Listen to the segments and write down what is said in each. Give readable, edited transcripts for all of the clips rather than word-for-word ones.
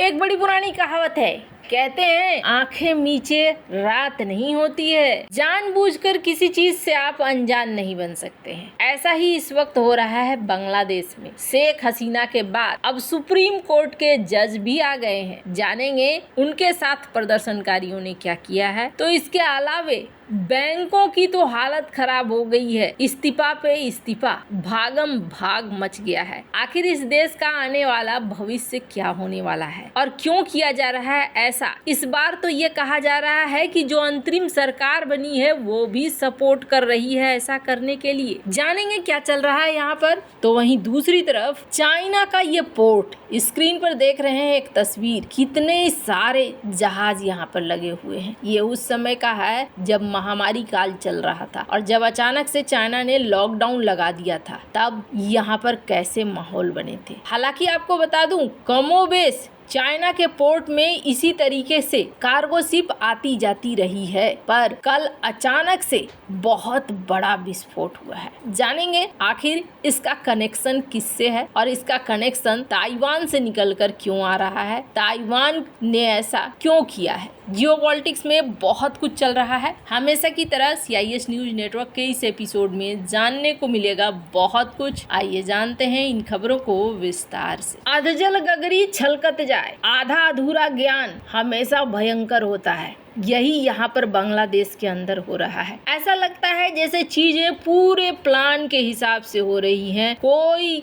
एक बड़ी पुरानी कहावत है, कहते हैं आंखें मीचे रात नहीं होती है। जानबूझकर किसी चीज से आप अनजान नहीं बन सकते हैं। ऐसा ही इस वक्त हो रहा है बांग्लादेश में। शेख हसीना के बाद अब सुप्रीम कोर्ट के जज भी आ गए हैं। जानेंगे उनके साथ प्रदर्शनकारियों ने क्या किया है। तो इसके अलावे बैंकों की तो हालत खराब हो गई है। इस्तीफा पे इस्तीफा, भागम भाग मच गया है। आखिर इस देश का आने वाला भविष्य क्या होने वाला है और क्यों किया जा रहा है ऐसा। इस बार तो ये कहा जा रहा है कि जो अंतरिम सरकार बनी है वो भी सपोर्ट कर रही है ऐसा करने के लिए। जानेंगे क्या चल रहा है यहाँ पर। तो वहीं दूसरी तरफ चाइना का ये पोर्ट, स्क्रीन पर देख रहे हैं एक तस्वीर, कितने सारे जहाज यहाँ पर लगे हुए हैं। ये उस समय का है जब महामारी काल चल रहा था और जब अचानक से चाइना ने लॉकडाउन लगा दिया था, तब यहाँ पर कैसे माहौल बने थे। हालांकि आपको बता दूं, कमोबेश चाइना के पोर्ट में इसी तरीके से कार्गो शिप आती जाती रही है, पर कल अचानक से बहुत बड़ा विस्फोट हुआ है। जानेंगे आखिर इसका कनेक्शन किससे है और इसका कनेक्शन ताइवान से निकलकर क्यों आ रहा है, ताइवान ने ऐसा क्यों किया है। जियोपॉलिटिक्स में बहुत कुछ चल रहा है। हमेशा की तरह CIS न्यूज नेटवर्क के इस एपिसोड में जानने को मिलेगा बहुत कुछ। आइए जानते हैं इन खबरों को विस्तार से। अधजल गगरी छलकत जाए, आधा अधूरा ज्ञान हमेशा भयंकर होता है। यही यहाँ पर बांग्लादेश के अंदर हो रहा है। ऐसा लगता है जैसे चीजें पूरे प्लान के हिसाब से हो रही हैं,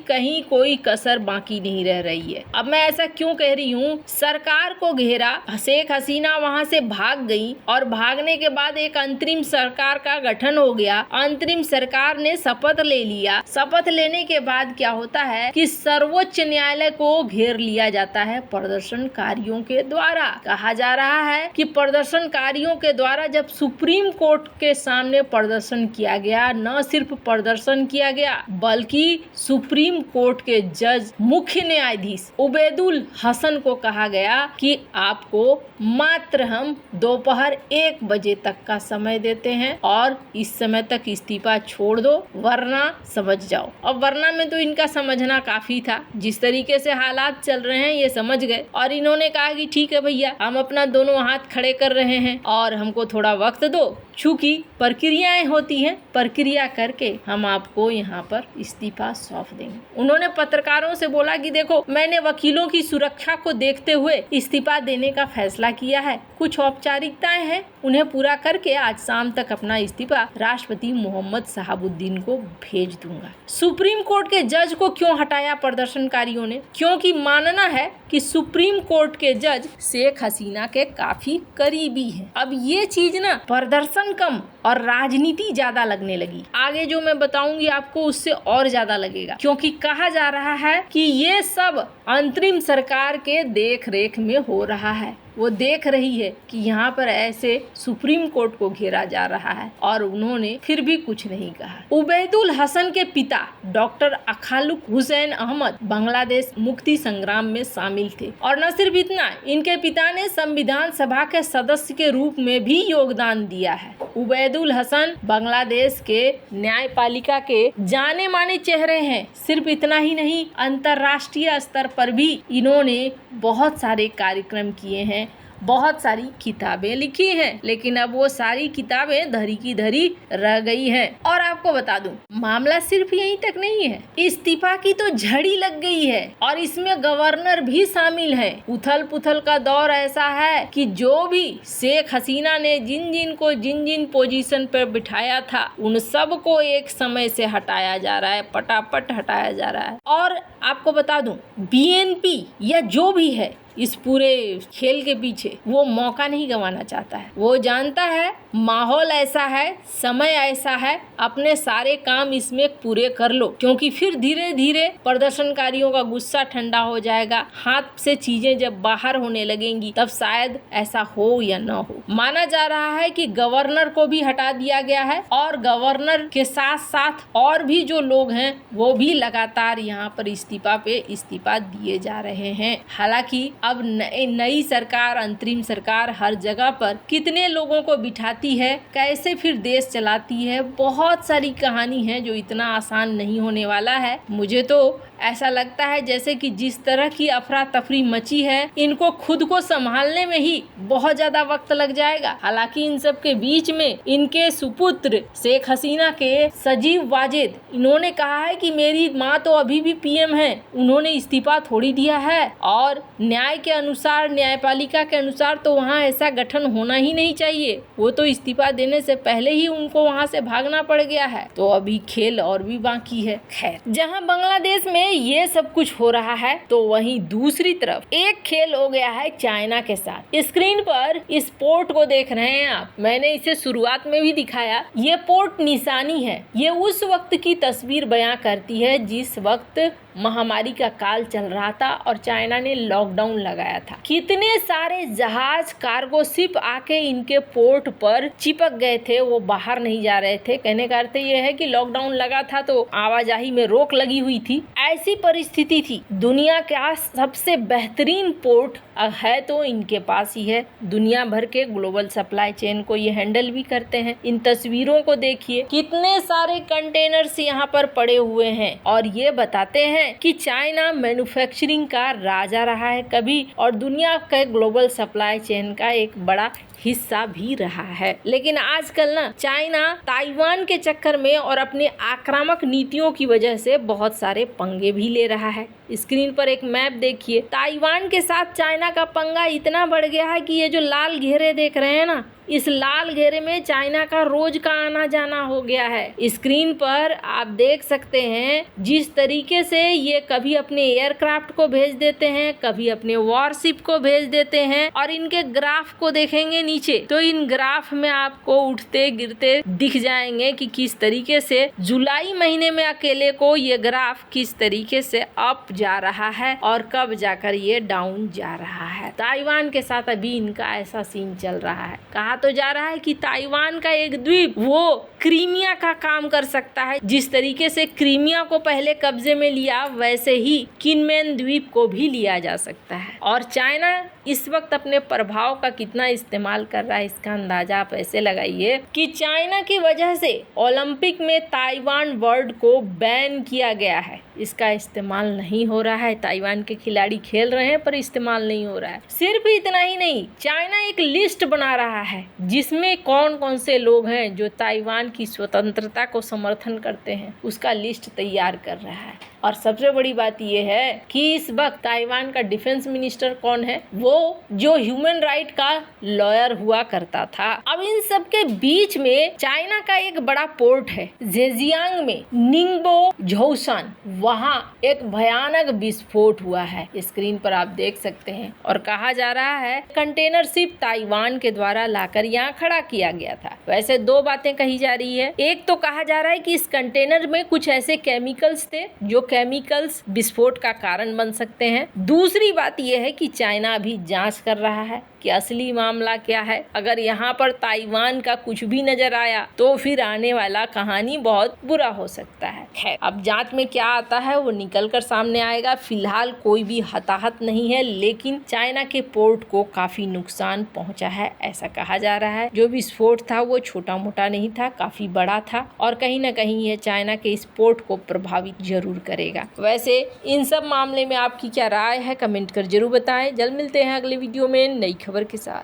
कहीं कोई कसर बाकी नहीं रह रही है। अब मैं ऐसा क्यों कह रही हूँ, सरकार को घेरा, शेख हसीना वहाँ से भाग गई और भागने के बाद एक अंतरिम सरकार का गठन हो गया। अंतरिम सरकार ने शपथ ले लिया। शपथ लेने के बाद क्या होता है कि सर्वोच्च न्यायालय को घेर लिया जाता है प्रदर्शनकारियों के द्वारा। कहा जा रहा है कि प्रदर्शनकारियों के द्वारा जब सुप्रीम कोर्ट के सामने प्रदर्शन किया गया, न सिर्फ प्रदर्शन किया गया बल्कि सुप्रीम कोर्ट के जज मुख्य न्यायाधीश उबैदुल हसन को कहा गया कि आपको मात्र हम दोपहर 1 बजे तक का समय देते हैं और इस समय तक इस्तीफा छोड़ दो वरना समझ जाओ। अब वरना में तो इनका समझना काफी था। जिस तरीके से हालात चल रहे हैं ये समझ गए और इन्होंने कहा कि ठीक है भैया, हम अपना दोनों हाथ खड़े कर रहे हैं और हमको थोड़ा वक्त दो, चूंकि प्रक्रियाएं होती हैं, प्रक्रिया करके हम आपको यहाँ पर इस्तीफा सौंप देंगे। उन्होंने पत्रकारों से बोला कि देखो, मैंने वकीलों की सुरक्षा को देखते हुए इस्तीफा देने का फैसला किया है। कुछ औपचारिकताएं हैं, उन्हें पूरा करके आज शाम तक अपना इस्तीफा राष्ट्रपति मोहम्मद शहाबुद्दीन को भेज दूंगा। सुप्रीम कोर्ट के जज को क्यों हटाया प्रदर्शनकारियों ने? क्योंकि मानना है कि सुप्रीम कोर्ट के जज शेख हसीना के काफी करीबी हैं। अब ये चीज ना प्रदर्शन कम और राजनीति ज्यादा लगने लगी। आगे जो मैं बताऊंगी आपको उससे और ज्यादा लगेगा, क्योंकि कहा जा रहा है कि ये सब अंतरिम सरकार के देख रेख में हो रहा है। वो देख रही है कि यहाँ पर ऐसे सुप्रीम कोर्ट को घेरा जा रहा है और उन्होंने फिर भी कुछ नहीं कहा। उबैदुल हसन के पिता डॉक्टर अखालुक हुसैन अहमद बांग्लादेश मुक्ति संग्राम में शामिल थे और न सिर्फ इतना, इनके पिता ने संविधान सभा के सदस्य के रूप में भी योगदान दिया है। उबैदुल हसन बांग्लादेश के न्यायपालिका के जाने माने चेहरे हैं। सिर्फ इतना ही नहीं, अंतर्राष्ट्रीय स्तर पर भी इन्होंने बहुत सारे कार्यक्रम किए हैं, बहुत सारी किताबें लिखी हैं, लेकिन अब वो सारी किताबें धरी की धरी रह गई हैं। और आपको बता दूं, मामला सिर्फ यहीं तक नहीं है, इस्तीफा की तो झड़ी लग गई है और इसमें गवर्नर भी शामिल है। उथल पुथल का दौर ऐसा है कि जो भी शेख हसीना ने जिन जिन पोजीशन पर बिठाया था उन सब को एक समय से हटाया जा रहा है, पटापट हटाया जा रहा है। और आपको बता दूं, BNP या जो भी है इस पूरे खेल के पीछे, वो मौका नहीं गंवाना चाहता है। वो जानता है माहौल ऐसा है, समय ऐसा है, अपने सारे काम इसमें पूरे कर लो, क्योंकि फिर धीरे धीरे प्रदर्शनकारियों का गुस्सा ठंडा हो जाएगा। हाथ से चीजें जब बाहर होने लगेंगी तब शायद ऐसा हो या न हो। माना जा रहा है कि गवर्नर को भी हटा दिया गया है और गवर्नर के साथ साथ और भी जो लोग हैं वो भी लगातार यहाँ पर इस्तीफा पे इस्तीफा दिए जा रहे हैं। हालांकि अब नई सरकार, अंतरिम सरकार हर जगह पर कितने लोगों को बिठाती है, कैसे फिर देश चलाती है, बहुत सारी कहानी है जो इतना आसान नहीं होने वाला है। मुझे तो ऐसा लगता है जैसे कि जिस तरह की अफरा तफरी मची है, इनको खुद को संभालने में ही बहुत ज्यादा वक्त लग जाएगा। हालांकि इन सब के बीच में इनके सुपुत्र शेख हसीना के सजीव वाजिद, इन्होंने कहा है कि मेरी माँ तो अभी भी पीएम है, उन्होंने इस्तीफा थोड़ी दिया है और न्याय के अनुसार, न्यायपालिका के अनुसार तो वहाँ ऐसा गठन होना ही नहीं चाहिए। वो तो इस्तीफा देने से पहले ही उनको वहाँ से भागना पड़ गया है। तो अभी खेल और भी बाकी है। खैर, जहाँ बांग्लादेश में ये सब कुछ हो रहा है तो वहीं दूसरी तरफ एक खेल हो गया है चाइना के साथ। स्क्रीन पर इस पोर्ट को देख रहे हैं आप, मैंने इसे शुरुआत में भी दिखाया। ये पोर्ट निशानी है। ये उस वक्त की तस्वीर बयां करती है जिस वक्त महामारी का काल चल रहा था और चाइना ने लॉकडाउन लगाया था। कितने सारे जहाज, कार्गो शिप आके इनके पोर्ट पर चिपक गए थे, वो बाहर नहीं जा रहे थे। कहने का अर्थ ये है कि लॉकडाउन लगा था तो आवाजाही में रोक लगी हुई थी। ऐसी परिस्थिति थी। दुनिया का सबसे बेहतरीन पोर्ट है तो इनके पास ही है। दुनिया भर के ग्लोबल सप्लाई चेन को ये हैंडल भी करते हैं। इन तस्वीरों को देखिए, कितने सारे कंटेनर्स यहाँ पर पड़े हुए हैं और ये बताते हैं कि चाइना मैन्युफैक्चरिंग का राजा रहा है कभी और दुनिया के ग्लोबल सप्लाई चेन का एक बड़ा हिस्सा भी रहा है। लेकिन आजकल ना चाइना ताइवान के चक्कर में और अपने आक्रामक नीतियों की वजह से बहुत सारे पंगे भी ले रहा है। स्क्रीन पर एक मैप देखिए, ताइवान के साथ चाइना का पंगा इतना बढ़ गया है कि ये जो लाल घेरे देख रहे हैं ना, इस लाल घेरे में चाइना का रोज का आना जाना हो गया है। स्क्रीन पर आप देख सकते हैं जिस तरीके से ये कभी अपने एयरक्राफ्ट को भेज देते हैं, कभी अपने वॉरशिप को भेज देते हैं। और इनके ग्राफ को देखेंगे नीचे तो इन ग्राफ में आपको उठते गिरते दिख जाएंगे कि किस तरीके से जुलाई महीने में अकेले को ये ग्राफ किस तरीके से अप जा रहा है और कब जाकर ये डाउन जा रहा है। ताइवान के साथ अभी इनका ऐसा सीन चल रहा है। कहा तो जा रहा है कि ताइवान का एक द्वीप वो क्रीमिया का काम कर सकता है। जिस तरीके से क्रीमिया को पहले कब्जे में लिया वैसे ही किनमेन द्वीप को भी लिया जा सकता है। और चाइना इस वक्त अपने प्रभाव का कितना इस्तेमाल कर रहा है इसका अंदाजा आप ऐसे लगाइए कि चाइना की वजह से ओलंपिक में ताइवान वर्ड को बैन किया गया है। इसका इस्तेमाल नहीं हो रहा है। ताइवान के खिलाड़ी खेल रहे हैं पर इस्तेमाल नहीं हो रहा है। सिर्फ इतना ही नहीं, चाइना एक लिस्ट बना रहा है जिसमें कौन कौन से लोग हैं जो ताइवान की स्वतंत्रता को समर्थन करते हैं, उसका लिस्ट तैयार कर रहा है। और सबसे बड़ी बात यह है कि इस वक्त ताइवान का डिफेंस मिनिस्टर कौन है, वो जो ह्यूमन राइट का लॉयर हुआ करता था। अब इन सब के बीच में चाइना का एक बड़ा पोर्ट है जेजियांग में, निंगबो झोशान, वहाँ एक भयानक विस्फोट हुआ है। स्क्रीन पर आप देख सकते हैं। और कहा जा रहा है कंटेनर शिप ताइवान के द्वारा लाकर यहाँ खड़ा किया गया था। वैसे दो बातें कही जा रही है। एक तो कहा जा रहा है कि इस कंटेनर में कुछ ऐसे केमिकल्स थे जो केमिकल्स विस्फोट का कारण बन सकते हैं। दूसरी बात यह है कि चाइना अभी जांच कर रहा है कि असली मामला क्या है। अगर यहाँ पर ताइवान का कुछ भी नजर आया तो फिर आने वाला कहानी बहुत बुरा हो सकता है। खैर, अब जांच में क्या आता है वो निकल कर सामने आएगा। फिलहाल कोई भी हताहत नहीं है, लेकिन चाइना के पोर्ट को काफी नुकसान पहुंचा है ऐसा कहा जा रहा है। जो विस्फोट था वो छोटा मोटा नहीं था, काफी बड़ा था और कहीं ना कहीं ये चाइना के इस पोर्ट को प्रभावित जरूर करेगा। वैसे इन सब मामले में आपकी क्या राय है, कमेंट कर जरूर बताएं। जल्द मिलते हैं अगले वीडियो में नई खबर के साथ।